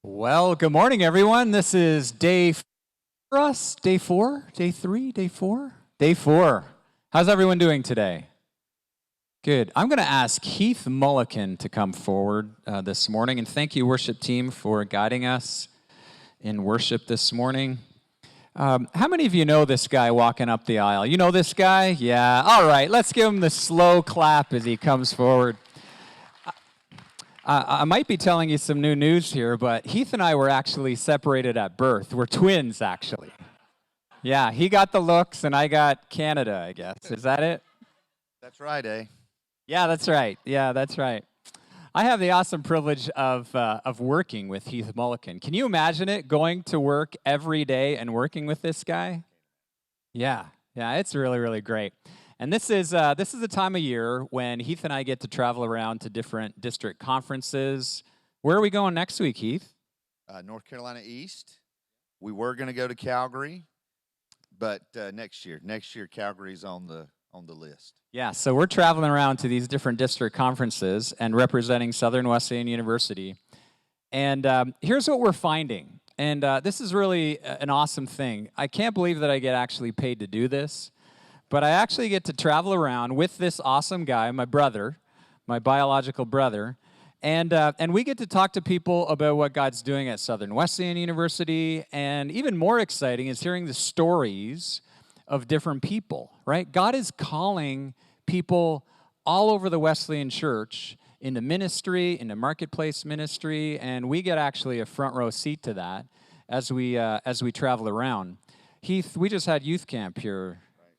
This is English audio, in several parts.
Well, good morning, everyone. This is day for us. Day four? Day three? Day four? Day four. How's everyone doing today? Good. I'm going to ask Heath Mulliken to come forward this morning. And thank you, worship team, for guiding us in worship this morning. How many of you know this guy walking up the aisle? You know this guy? Yeah. All right. Let's give him the slow clap as he comes forward. I might be telling you some new news here, but Heath and I were actually separated at birth. We're twins, actually. Yeah, he got the looks and I got Canada, I guess. Is that it? That's right, eh? Yeah, that's right. Yeah, that's right. I have the awesome privilege of working with Heath Mulliken. Can you imagine it, going to work every day and working with this guy? Yeah, it's really, really great. And this is a time of year when Heath and I get to travel around to different district conferences. Where are we going next week, Heath? North Carolina East. We were going to go to Calgary, but next year Calgary's on the list. Yeah, so we're traveling around to these different district conferences and representing Southern Wesleyan University. And here's what we're finding. And this is really an awesome thing. I can't believe that I get actually paid to do this. But I actually get to travel around with this awesome guy, my brother, my biological brother, and we get to talk to people about what God's doing at Southern Wesleyan University, and even more exciting is hearing the stories of different people, right? God is calling people all over the Wesleyan Church into ministry, into marketplace ministry, and we get actually a front row seat to that as we travel around. Heath, we just had youth camp here.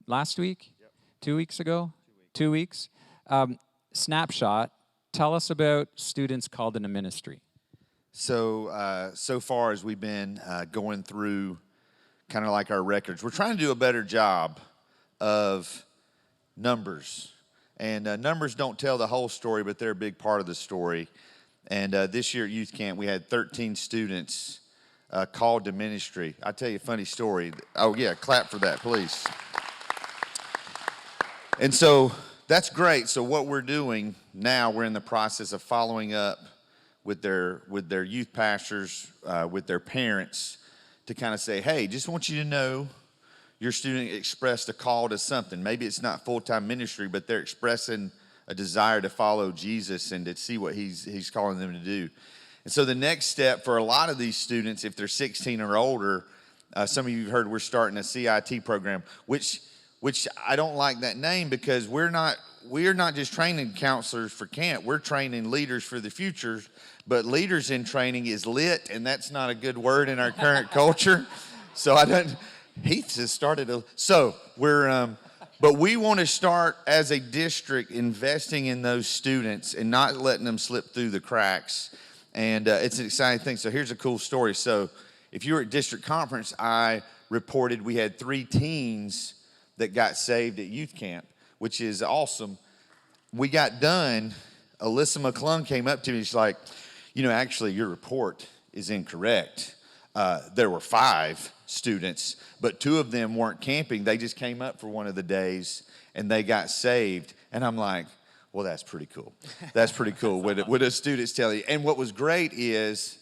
Last week? Yep. 2 weeks ago? 2 weeks. Snapshot, tell us about students called into ministry. So far as we've been going through kind of like our records, we're trying to do a better job of numbers. And numbers don't tell the whole story, but they're a big part of the story. And this year at youth camp, we had 13 students called to ministry. I'll tell you a funny story. Oh, yeah, clap for that, please. And so that's great. So what we're doing now, we're in the process of following up with their youth pastors, with their parents, to kind of say, hey, just want you to know your student expressed a call to something. Maybe it's not full-time ministry, but they're expressing a desire to follow Jesus and to see what he's calling them to do. And so the next step for a lot of these students, if they're 16 or older, some of you have heard we're starting a CIT program, which I don't like that name, because we're not just training counselors for camp. We're training leaders for the future, but leaders in training is lit, and that's not a good word in our current culture. So Heath has started but we want to start as a district investing in those students and not letting them slip through the cracks. And it's an exciting thing. So here's a cool story. So if you were at district conference, I reported we had 3 teens that got saved at youth camp, which is awesome. We got done. Alyssa McClung came up to me. She's like, actually, your report is incorrect. There were 5 students, but 2 of them weren't camping. They just came up for one of the days, and they got saved. And I'm like, well, that's pretty cool. That's pretty cool. What the students tell you. And what was great is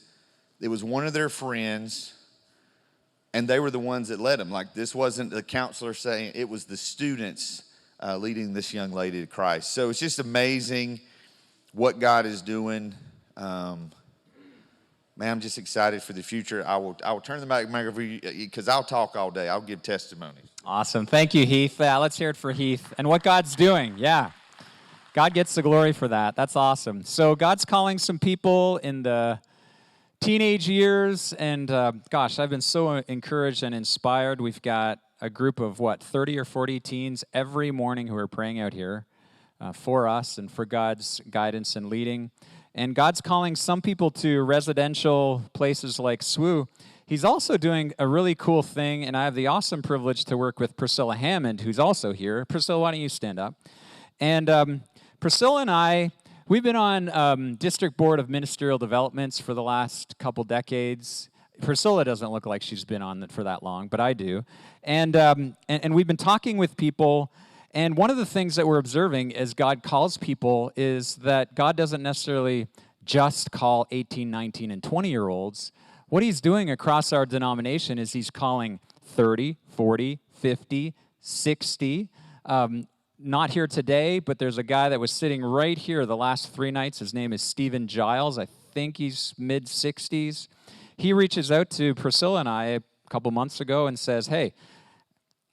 it was one of their friends, and they were the ones that led them. Like, this wasn't the counselor saying, it was the students leading this young lady to Christ. So it's just amazing what God is doing. Man, I'm just excited for the future. I will turn the mic over you, because I'll talk all day. I'll give testimonies. Awesome. Thank you, Heath. Let's hear it for Heath and what God's doing. Yeah. God gets the glory for that. That's awesome. So God's calling some people in the teenage years, and gosh, I've been so encouraged and inspired. We've got a group of 30 or 40 teens every morning who are praying out here for us and for God's guidance and leading. And God's calling some people to residential places like SWU. He's also doing a really cool thing, and I have the awesome privilege to work with Priscilla Hammond, who's also here. Priscilla, why don't you stand up? And Priscilla and I, we've been on District Board of Ministerial Developments for the last couple decades. Priscilla doesn't look like she's been on it for that long, but I do. And we've been talking with people, and one of the things that we're observing as God calls people is that God doesn't necessarily just call 18, 19, and 20-year-olds. What he's doing across our denomination is he's calling 30, 40, 50, 60. Not here today, but there's a guy that was sitting right here the last 3 nights. His name is Stephen Giles. I think he's mid-60s. He reaches out to Priscilla and I a couple months ago and says, hey,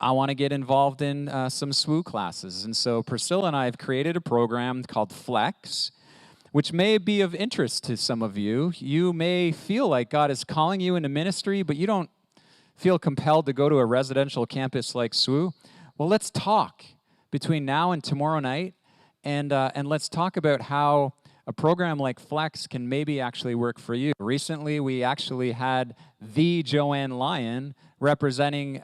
I want to get involved in some SWU classes. And so Priscilla and I have created a program called Flex, which may be of interest to some of you. You may feel like God is calling you into ministry, but you don't feel compelled to go to a residential campus like SWU. Well, let's talk between now and tomorrow night, and let's talk about how a program like Flex can maybe actually work for you. Recently, we actually had the Joanne Lyon representing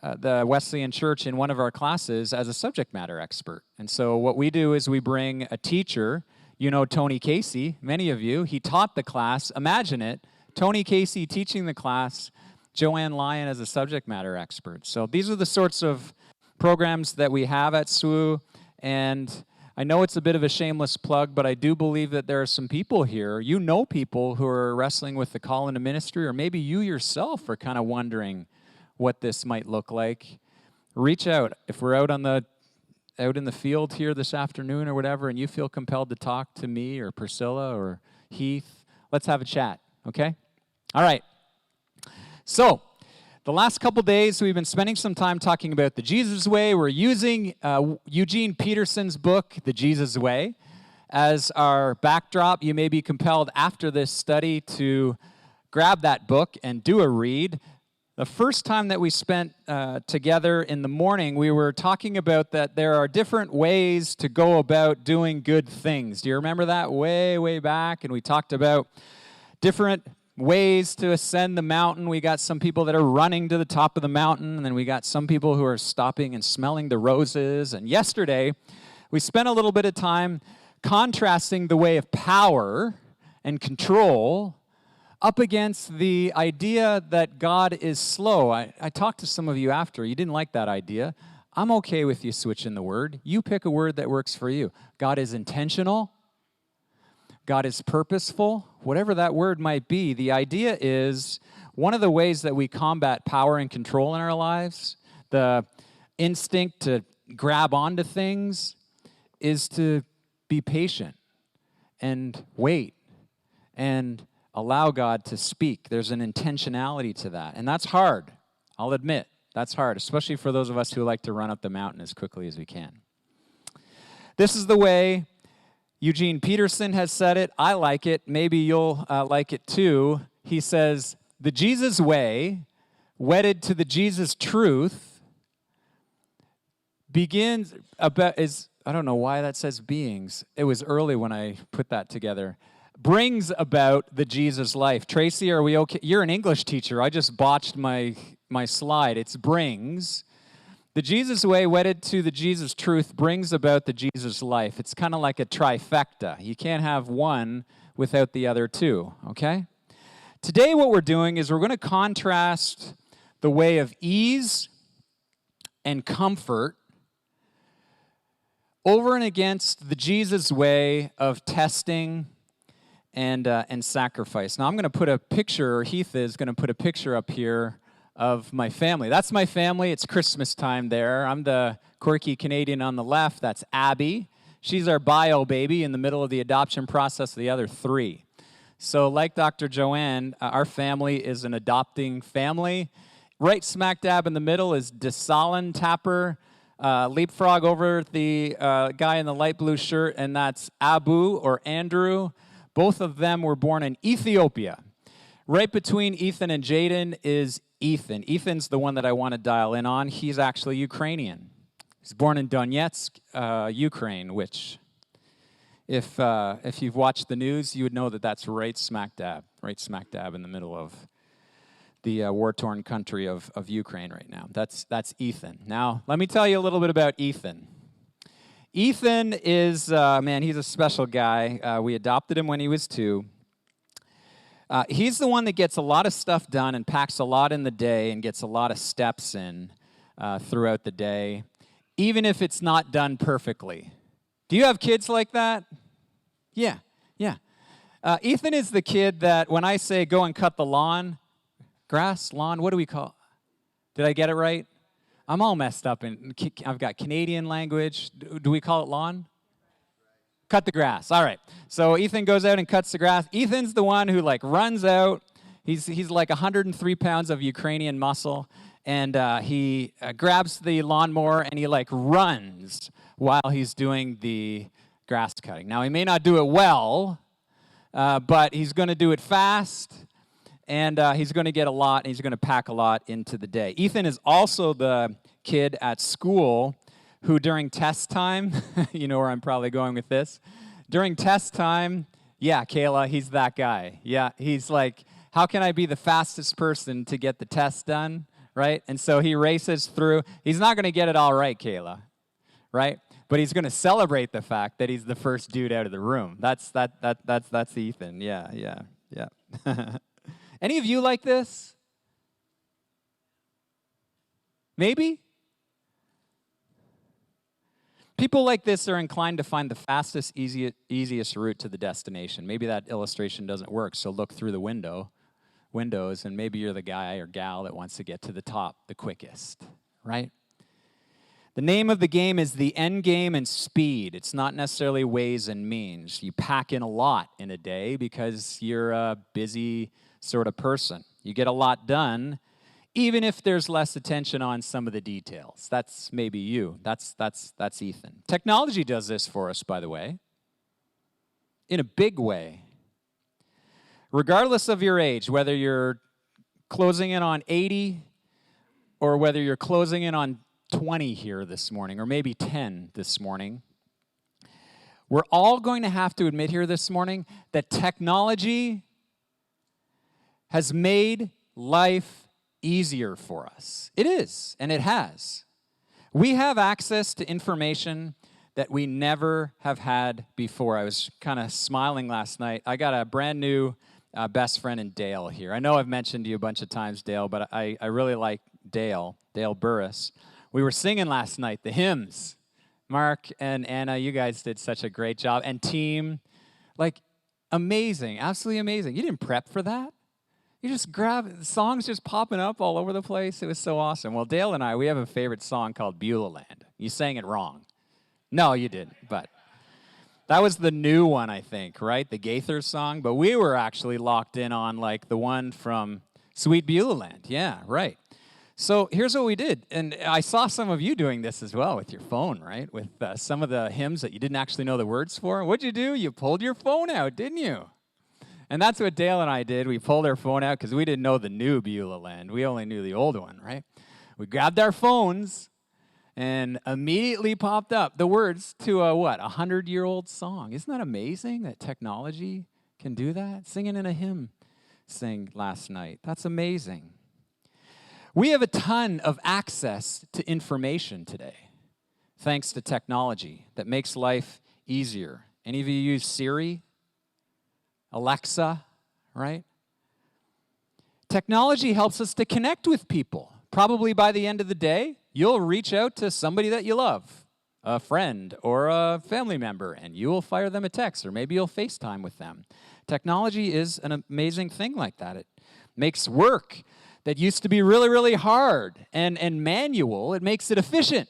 the Wesleyan Church in one of our classes as a subject matter expert. And so what we do is we bring a teacher. You know Tony Casey, many of you. He taught the class. Imagine it, Tony Casey teaching the class, Joanne Lyon as a subject matter expert. So these are the sorts of programs that we have at SWU, and I know it's a bit of a shameless plug, but I do believe that there are some people here, you know, people who are wrestling with the call into ministry, or maybe you yourself are kind of wondering what this might look like. Reach out. If we're out in the field here this afternoon or whatever, and you feel compelled to talk to me or Priscilla or Heath, let's have a chat, okay? All right. So, the last couple days, we've been spending some time talking about the Jesus Way. We're using Eugene Peterson's book, The Jesus Way, as our backdrop. You may be compelled after this study to grab that book and do a read. The first time that we spent together in the morning, we were talking about that there are different ways to go about doing good things. Do you remember that way, way back? And we talked about different ways to ascend the mountain. We got some people that are running to the top of the mountain, and then we got some people who are stopping and smelling the roses. And yesterday, we spent a little bit of time contrasting the way of power and control up against the idea that God is slow. I talked to some of you after. You didn't like that idea. I'm okay with you switching the word. You pick a word that works for you. God is intentional. God is purposeful, whatever that word might be. The idea is one of the ways that we combat power and control in our lives, the instinct to grab onto things, is to be patient and wait and allow God to speak. There's an intentionality to that, and that's hard. I'll admit, that's hard, especially for those of us who like to run up the mountain as quickly as we can. This is the way Eugene Peterson has said it. I like it. Maybe you'll like it too. He says, the Jesus way, wedded to the Jesus truth, begins about, I don't know why that says beings. It was early when I put that together. Brings about the Jesus life. Tracy, are we okay? You're an English teacher. I just botched my slide. It's brings. The Jesus way, wedded to the Jesus truth, brings about the Jesus life. It's kind of like a trifecta. You can't have one without the other two, okay? Today what we're doing is we're going to contrast the way of ease and comfort over and against the Jesus way of testing and sacrifice. Now I'm going to put a picture, or Heath is going to put a picture up here of my family. That's my family. It's Christmas time there. I'm the quirky Canadian on the left. That's Abby. She's our bio baby in the middle of the adoption process, the other 3. So like Dr. Joanne, our family is an adopting family. Right smack dab in the middle is Desalin Tapper. Leapfrog over the guy in the light blue shirt, and that's Abu or Andrew. Both of them were born in Ethiopia. Right between Ethan and Jaden is Ethan. Ethan's the one that I want to dial in on. He's actually Ukrainian. He's born in Donetsk, Ukraine, which, if you've watched the news, you would know that that's right smack dab in the middle of the war-torn country of Ukraine right now. That's Ethan. Now, let me tell you a little bit about Ethan. Ethan is, he's a special guy. We adopted him when he was 2. He's the one that gets a lot of stuff done and packs a lot in the day and gets a lot of steps in throughout the day, even if it's not done perfectly. Do you have kids like that? Yeah. Ethan is the kid that when I say go and cut the lawn, grass, lawn, what do we call? Did I get it right? I'm all messed up, and I've got Canadian language. Do we call it lawn? Cut the grass. All right. So Ethan goes out and cuts the grass. Ethan's the one who like runs out. He's like 103 pounds of Ukrainian muscle, and he grabs the lawnmower and he like runs while he's doing the grass cutting. Now he may not do it well, but he's going to do it fast, and he's going to get a lot, and he's going to pack a lot into the day. Ethan is also the kid at school who during test time, you know where I'm probably going with this, during test time, yeah, Kayla, he's that guy. Yeah, he's like, how can I be the fastest person to get the test done, right? And so he races through. He's not going to get it all right, Kayla, right? But he's going to celebrate the fact that he's the first dude out of the room. That's Ethan. Yeah. Any of you like this? Maybe? People like this are inclined to find the fastest, easiest route to the destination. Maybe that illustration doesn't work, so look through the windows, and maybe you're the guy or gal that wants to get to the top the quickest, right? The name of the game is the end game and speed. It's not necessarily ways and means. You pack in a lot in a day because you're a busy sort of person. You get a lot done, even if there's less attention on some of the details. That's maybe you. That's Ethan. Technology does this for us, by the way, in a big way. Regardless of your age, whether you're closing in on 80 or whether you're closing in on 20 here this morning, or maybe 10 this morning, we're all going to have to admit here this morning that technology has made life easier for us. It is, and it has. We have access to information that we never have had before. I was kind of smiling last night. I got a brand new best friend in Dale here. I know I've mentioned you a bunch of times, Dale, but I really like Dale Burris. We were singing last night, the hymns. Mark and Anna, you guys did such a great job. And team, like, amazing, absolutely amazing. You didn't prep for that? You just grab songs just popping up all over the place. It was so awesome. Well, Dale and I, we have a favorite song called Beulah Land. You sang it wrong. No, you didn't, but that was the new one, I think, right? The Gaither song. But we were actually locked in on like the one from Sweet Beulah Land. Yeah, right. So here's what we did. And I saw some of you doing this as well with your phone, right? With some of the hymns that you didn't actually know the words for. What'd you do? You pulled your phone out, didn't you? And that's what Dale and I did. We pulled our phone out because we didn't know the new Beulah Land. We only knew the old one, right? We grabbed our phones and immediately popped up the words to a 100-year-old song. Isn't that amazing that technology can do that? Singing in a hymn sang last night. That's amazing. We have a ton of access to information today, thanks to technology that makes life easier. Any of you use Siri? Alexa, right? Technology helps us to connect with people. Probably by the end of the day, you'll reach out to somebody that you love, a friend or a family member, and you will fire them a text, or maybe you'll FaceTime with them. Technology is an amazing thing like that. It makes work that used to be really, really hard and manual, it makes it efficient,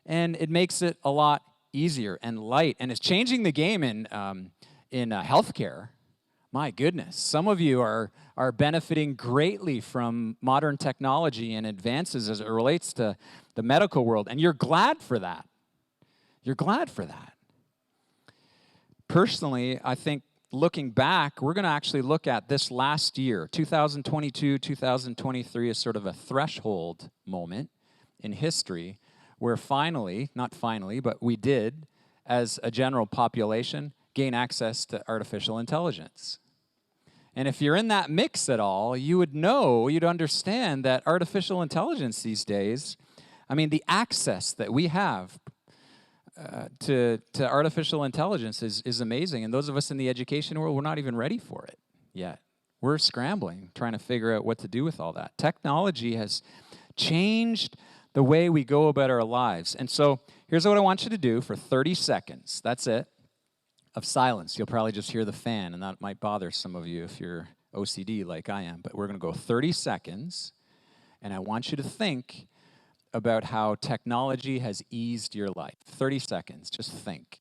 and it makes it a lot easier and light, and it's changing the game in healthcare. My goodness, some of you are benefiting greatly from modern technology and advances as it relates to the medical world, and you're glad for that. You're glad for that. Personally, I think looking back, we're going to actually look at this last year, 2022, 2023, as sort of a threshold moment in history where not finally, but we did, as a general population, gain access to artificial intelligence. And if you're in that mix at all, you'd understand that artificial intelligence these days, I mean, the access that we have to artificial intelligence is amazing. And those of us in the education world, we're not even ready for it yet. We're scrambling, trying to figure out what to do with all that. Technology has changed the way we go about our lives. And so here's what I want you to do for 30 seconds. That's it. of silence. You'll probably just hear the fan, and that might bother some of you if you're OCD like I am. But we're going to go 30 seconds, and I want you to think about how technology has eased your life. 30 seconds, just think.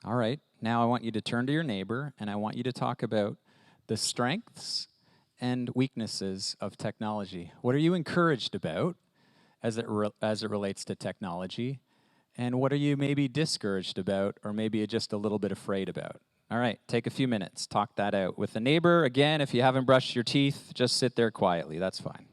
All right, now I want you to turn to your neighbor and I want you to talk about the strengths and weaknesses of technology. What are you encouraged about as it relates to technology? And what are you maybe discouraged about or maybe just a little bit afraid about? All right, take a few minutes, talk that out with the neighbor. Again, if you haven't brushed your teeth, just sit there quietly, that's fine.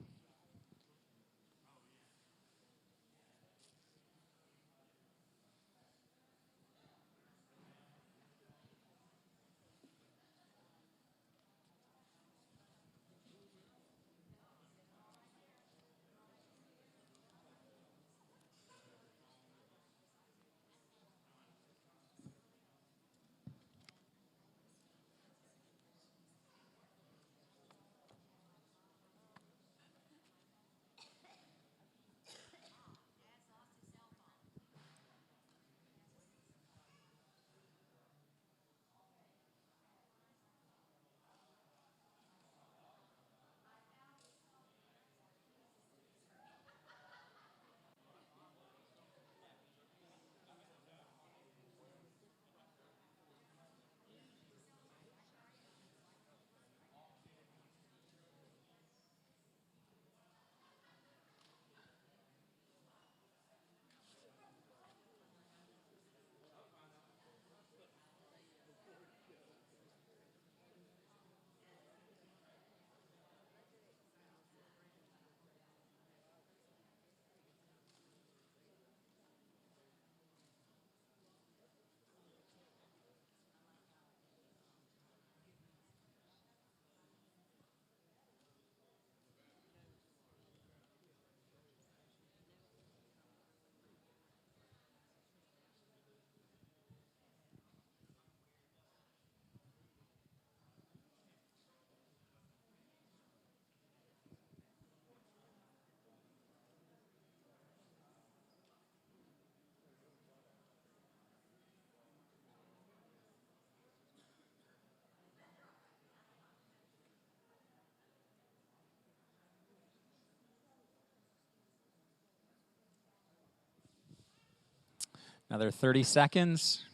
Another 30 seconds.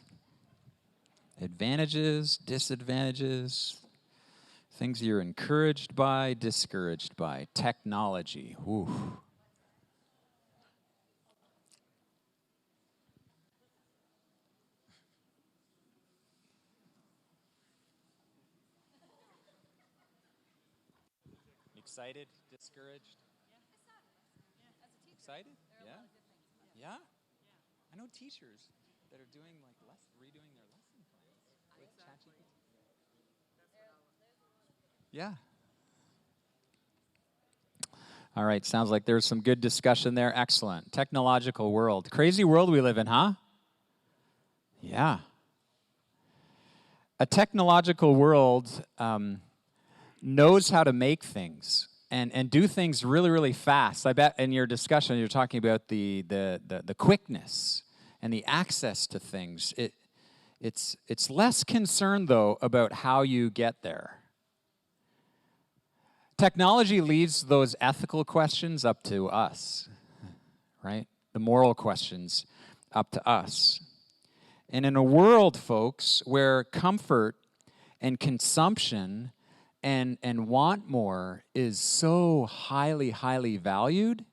Advantages, disadvantages, things you're encouraged by, discouraged by. Technology. Whew. Excited, discouraged? Excited? Yeah? Yeah? I know teachers that are doing like redoing their lesson plans with ChatGPT. Yeah. All right, sounds like there's some good discussion there. Excellent. Technological world. Crazy world we live in, huh? Yeah. A technological world knows how to make things and do things really, really fast. I bet in your discussion you're talking about the quickness and the access to things. It's less concerned, though, about how you get there. Technology leaves those ethical questions up to us, right? The moral questions up to us. And in a world, folks, where comfort and consumption and want more is so highly, highly valued,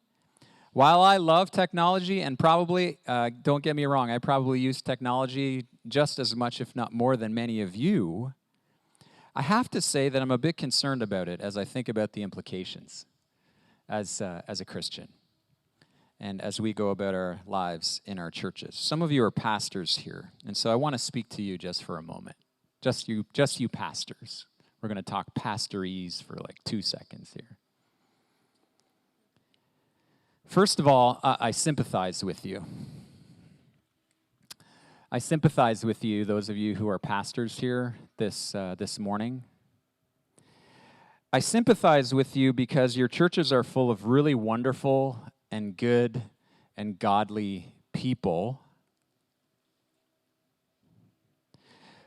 while I love technology and probably, don't get me wrong, I probably use technology just as much, if not more, than many of you, I have to say that I'm a bit concerned about it as I think about the implications as a Christian. and as we go about our lives in our churches. Some of you are pastors here, and so I want to speak to you just for a moment. Just you pastors. We're going to talk pastorese for like 2 seconds here. First of all, I sympathize with you. I sympathize with you, those of you who are pastors here this morning. I sympathize with you because your churches are full of really wonderful and good and godly people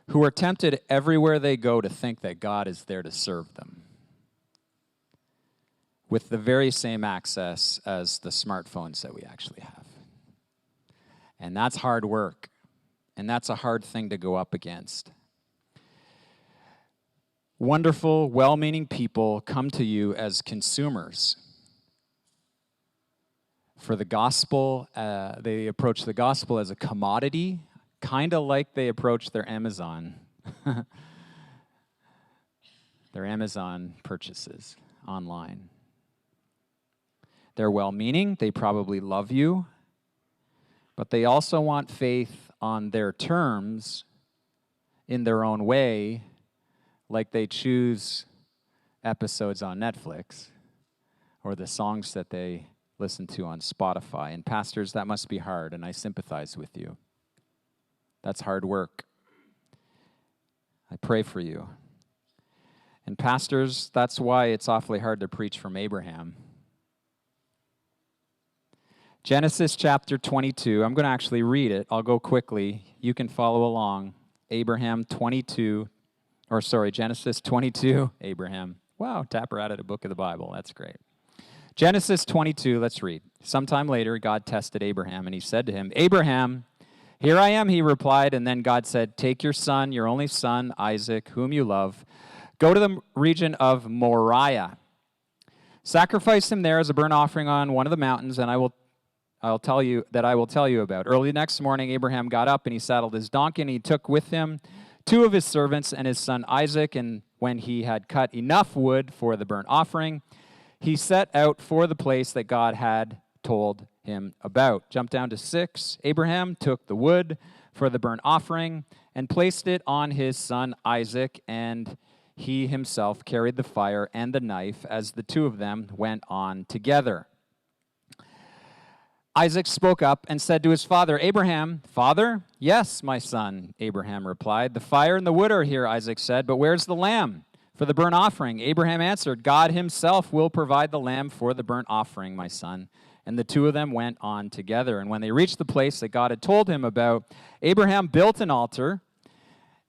who are tempted everywhere they go to think that God is there to serve them, with the very same access as the smartphones that we actually have. And that's hard work, and that's a hard thing to go up against. Wonderful, well-meaning people come to you as consumers. For the gospel, they approach the gospel as a commodity, kind of like they approach their Amazon, their Amazon purchases online. They're well-meaning, they probably love you, but they also want faith on their terms, in their own way, like they choose episodes on Netflix or the songs that they listen to on Spotify. And pastors, that must be hard, and I sympathize with you. That's hard work. I pray for you. And pastors, that's why it's awfully hard to preach from Abraham. Genesis chapter 22. I'm going to actually read it. I'll go quickly. You can follow along. Genesis 22, Abraham. Wow, Tapper added a book of the Bible. That's great. Genesis 22, let's read. Sometime later, God tested Abraham, and he said to him, "Abraham, here I am," he replied. And then God said, "Take your son, your only son, Isaac, whom you love. Go to the region of Moriah. Sacrifice him there as a burnt offering on one of the mountains, and I'll tell you about." Early next morning, Abraham got up, and he saddled his donkey, and he took with him 2 of his servants and his son Isaac. And when he had cut enough wood for the burnt offering, he set out for the place that God had told him about. Jump down to 6. Abraham took the wood for the burnt offering and placed it on his son Isaac, and he himself carried the fire and the knife as the 2 of them went on together. Isaac spoke up and said to his father, "Abraham." "Father?" "Yes, my son," Abraham replied. "The fire and the wood are here," Isaac said, "but where's the lamb for the burnt offering?" Abraham answered, "God himself will provide the lamb for the burnt offering, my son." And the 2 of them went on together. And when they reached the place that God had told him about, Abraham built an altar,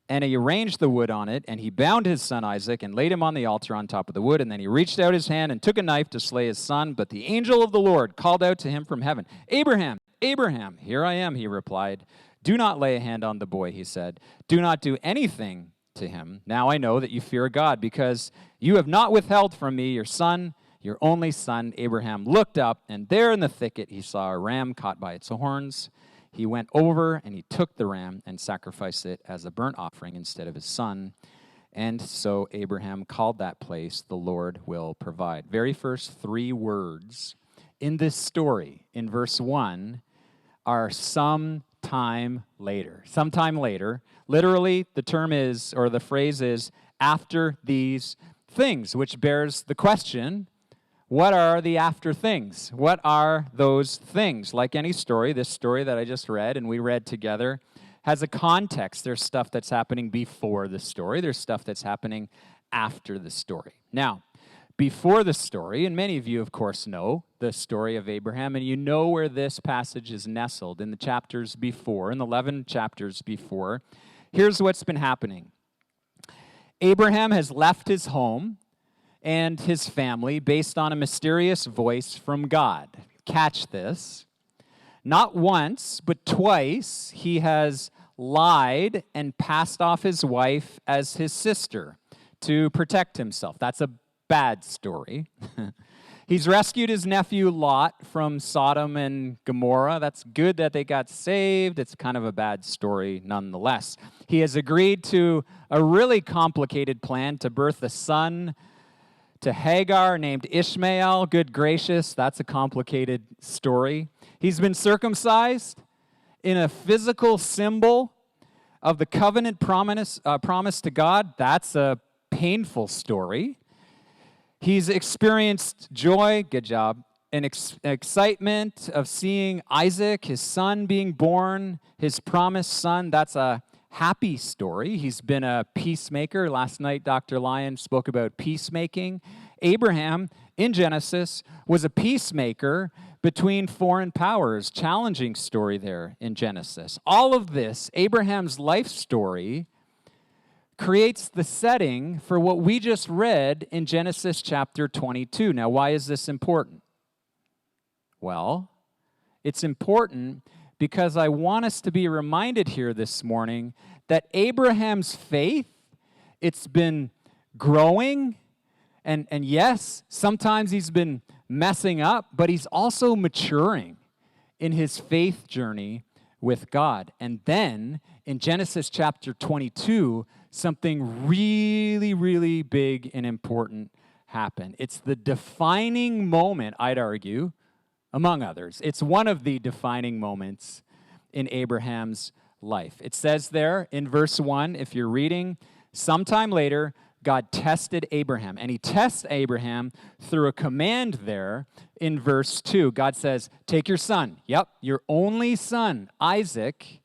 and he arranged the wood on it, and he bound his son Isaac and laid him on the altar on top of the wood. And then he reached out his hand and took a knife to slay his son. But the angel of the Lord called out to him from heaven, "Abraham, Abraham." "Here I am," he replied. "Do not lay a hand on the boy," he said. "Do not do anything to him. Now I know that you fear God, because you have not withheld from me your son, your only son." Abraham looked up, and there in the thicket he saw a ram caught by its horns. He went over and he took the ram and sacrificed it as a burnt offering instead of his son. And so Abraham called that place, "The Lord will provide." Very first 3 words in this story, in verse 1, are sometime later. Sometime later. Literally, the term is, or the phrase is, "after these things," which bears the question, what are the after things? What are those things? Like any story, this story that I just read and we read together has a context. There's stuff that's happening before the story. There's stuff that's happening after the story. Now, before the story, and many of you, of course, know the story of Abraham, and you know where this passage is nestled in the chapters before, in the 11 chapters before. Here's what's been happening. Abraham has left his home and his family based on a mysterious voice from God. Catch this. Not once, but twice, he has lied and passed off his wife as his sister to protect himself. That's a bad story. He's rescued his nephew Lot from Sodom and Gomorrah. That's good that they got saved. It's kind of a bad story nonetheless. He has agreed to a really complicated plan to birth a son to Hagar named Ishmael. Good gracious, that's a complicated story. He's been circumcised in a physical symbol of the covenant promise to God. That's a painful story. He's experienced joy, good job, and excitement of seeing Isaac, his son, being born, his promised son. That's a happy story. He's been a peacemaker. Last night, Dr. Lyon spoke about peacemaking. Abraham, in Genesis, was a peacemaker between foreign powers. Challenging story there in Genesis. All of this, Abraham's life story, creates the setting for what we just read in Genesis chapter 22. Now, why is this important? Well, it's important because I want us to be reminded here this morning that Abraham's faith, it's been growing, and yes, sometimes he's been messing up, but he's also maturing in his faith journey with God. And then in Genesis chapter 22, something really, really big and important happened. It's the defining moment, I'd argue, among others. It's one of the defining moments in Abraham's life. It says there in verse 1, if you're reading, sometime later, God tested Abraham, and he tests Abraham through a command there in verse 2. God says, take your son, your only son, Isaac,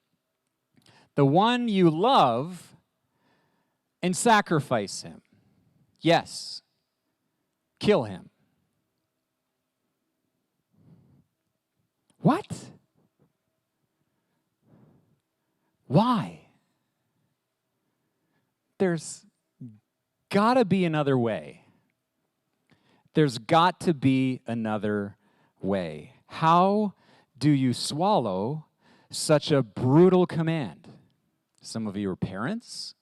the one you love, and sacrifice him. Yes, kill him. What? Why? There's got to be another way. There's got to be another way. How do you swallow such a brutal command? Some of you are parents.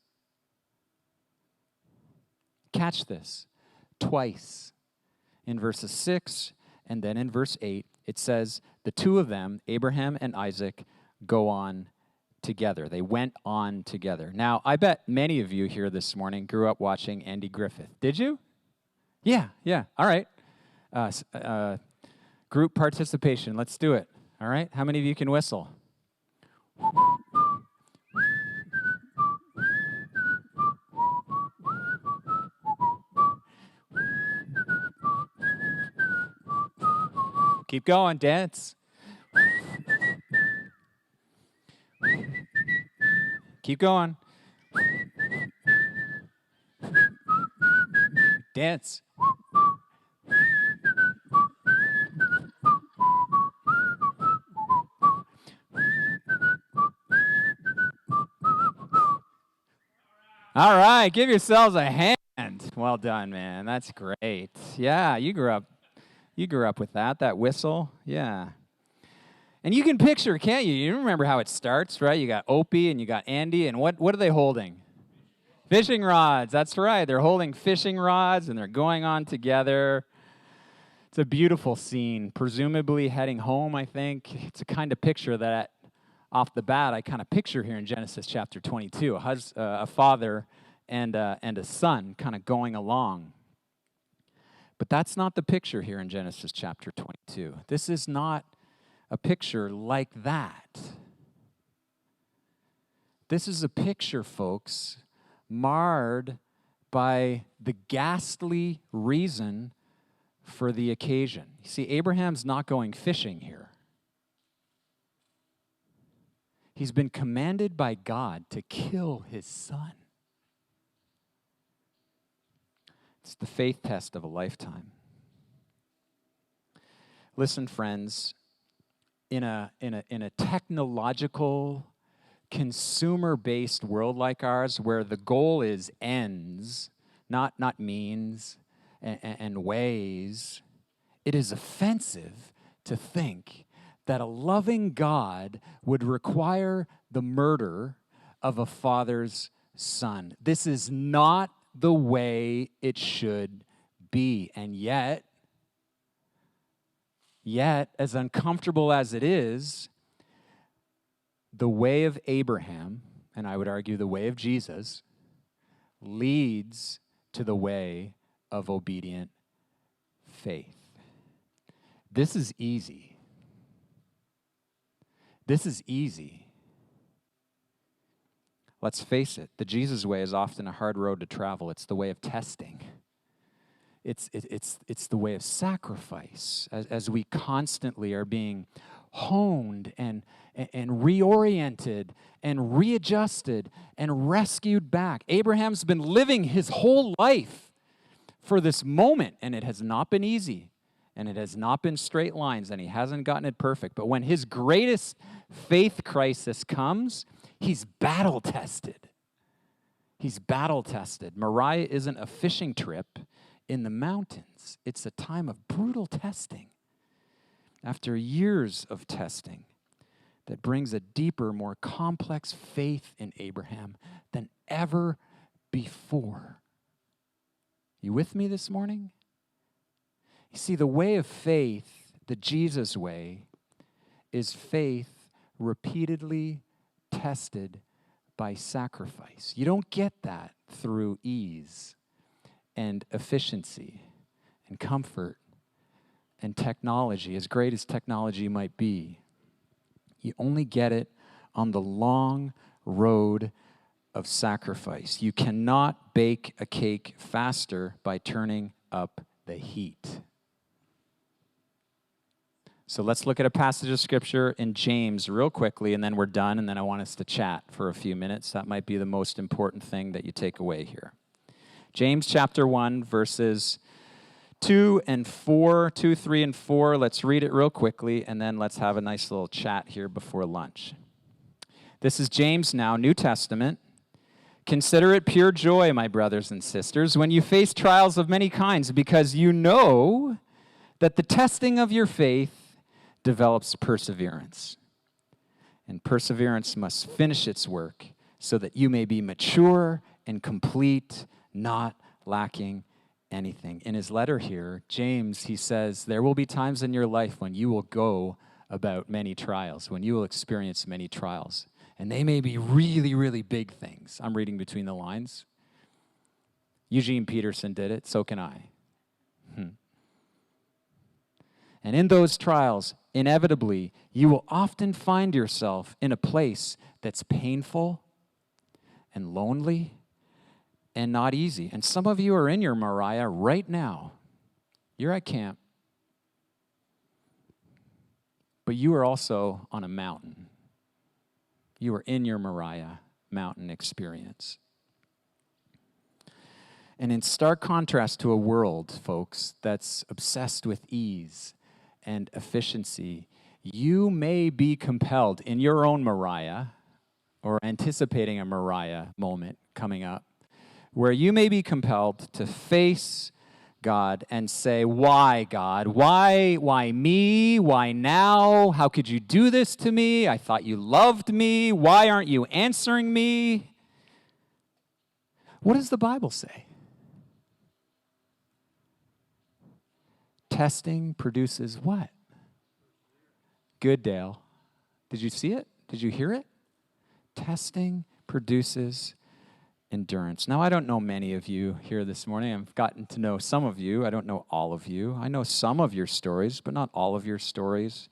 Catch this. Twice in verses 6 and then in verse 8, it says, the two of them, Abraham and Isaac, go on together. They went on together. Now, I bet many of you here this morning grew up watching Andy Griffith. Did you? Yeah. All right. Group participation. Let's do it. All right. How many of you can whistle? Keep going. Dance. Keep going. Dance. All right, give yourselves a hand. Well done, man. That's great. Yeah, you grew up with that whistle. Yeah. And you can picture, can't you? You remember how it starts, right? You got Opie and you got Andy, and what are they holding? Fishing rods. That's right. They're holding fishing rods, and they're going on together. It's a beautiful scene, presumably heading home, I think. It's a kind of picture that, off the bat, I kind of picture here in Genesis chapter 22, a father and a son kind of going along. But that's not the picture here in Genesis chapter 22. This is not a picture like that. This is a picture, folks, marred by the ghastly reason for the occasion. You see, Abraham's not going fishing here. He's been commanded by God to kill his son. It's the faith test of a lifetime. Listen, friends, in a technological, consumer-based world like ours, where the goal is ends, not means and ways, it is offensive to think that a loving God would require the murder of a father's son. This is not the way it should be. And yet, as uncomfortable as it is, the way of Abraham, and I would argue the way of Jesus, leads to the way of obedient faith. This is easy. This is easy. Let's face it, the Jesus way is often a hard road to travel. It's the way of testing. It's the way of sacrifice as we constantly are being honed and reoriented and readjusted and rescued back. Abraham's been living his whole life for this moment, and it has not been easy, and it has not been straight lines, and he hasn't gotten it perfect. But when his greatest faith crisis comes, he's battle tested. He's battle tested. Moriah isn't a fishing trip in the mountains. It's a time of brutal testing. After years of testing that brings a deeper, more complex faith in Abraham than ever before. You with me this morning? You see, the way of faith, the Jesus way, is faith repeatedly tested by sacrifice. You don't get that through ease and efficiency and comfort and technology, as great as technology might be. You only get it on the long road of sacrifice. You cannot bake a cake faster by turning up the heat. So let's look at a passage of Scripture in James real quickly, and then we're done, and then I want us to chat for a few minutes. That might be the most important thing that you take away here. James chapter 1, verses 2 and 4, 2, 3, and 4. Let's read it real quickly, and then let's have a nice little chat here before lunch. This is James now, New Testament. Consider it pure joy, my brothers and sisters, when you face trials of many kinds, because you know that the testing of your faith develops perseverance. And perseverance must finish its work so that you may be mature and complete, not lacking anything. In his letter here, James, he says, there will be times in your life when you will go about many trials, when you will experience many trials. And they may be really, really big things. I'm reading between the lines. Eugene Peterson did it, so can I. And in those trials, inevitably, you will often find yourself in a place that's painful and lonely and not easy. And some of you are in your Moriah right now. You're at camp. But you are also on a mountain. You are in your Moriah mountain experience. And in stark contrast to a world, folks, that's obsessed with ease and efficiency, you may be compelled in your own Moriah, or anticipating a Moriah moment coming up, where you may be compelled to face God and say, why, God? Why me? Why now? How could you do this to me? I thought you loved me. Why aren't you answering me? What does the Bible say? Testing produces what? Good, Dale. Did you see it? Did you hear it? Testing produces endurance. Now, I don't know many of you here this morning. I've gotten to know some of you. I don't know all of you. I know some of your stories, but not all of your stories.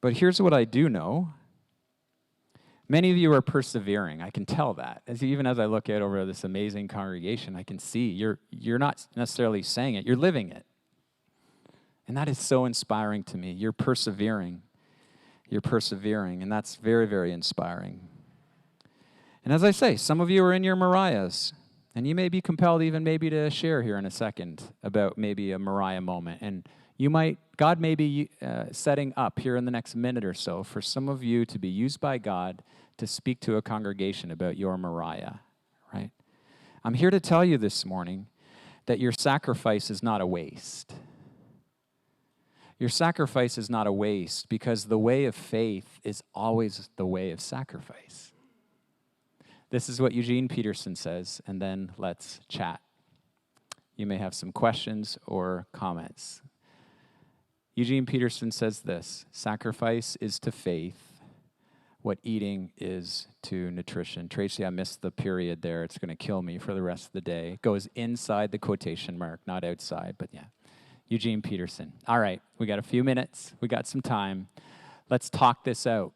But here's what I do know. Many of you are persevering. I can tell that. Even as I look out over this amazing congregation, I can see you're not necessarily saying it, you're living it. And that is so inspiring to me. You're persevering. You're persevering, and that's very, very inspiring. And as I say, some of you are in your Moriahs, and you may be compelled even maybe to share here in a second about maybe a Moriah moment. And God may be setting up here in the next minute or so for some of you to be used by God to speak to a congregation about your Moriah, right? I'm here to tell you this morning that your sacrifice is not a waste. Your sacrifice is not a waste because the way of faith is always the way of sacrifice. This is what Eugene Peterson says, and then let's chat. You may have some questions or comments. Eugene Peterson says this: sacrifice is to faith what eating is to nutrition. Tracy, I missed the period there. It's going to kill me for the rest of the day. It goes inside the quotation mark, not outside, but yeah. Eugene Peterson. All right, we got a few minutes. We got some time. Let's talk this out.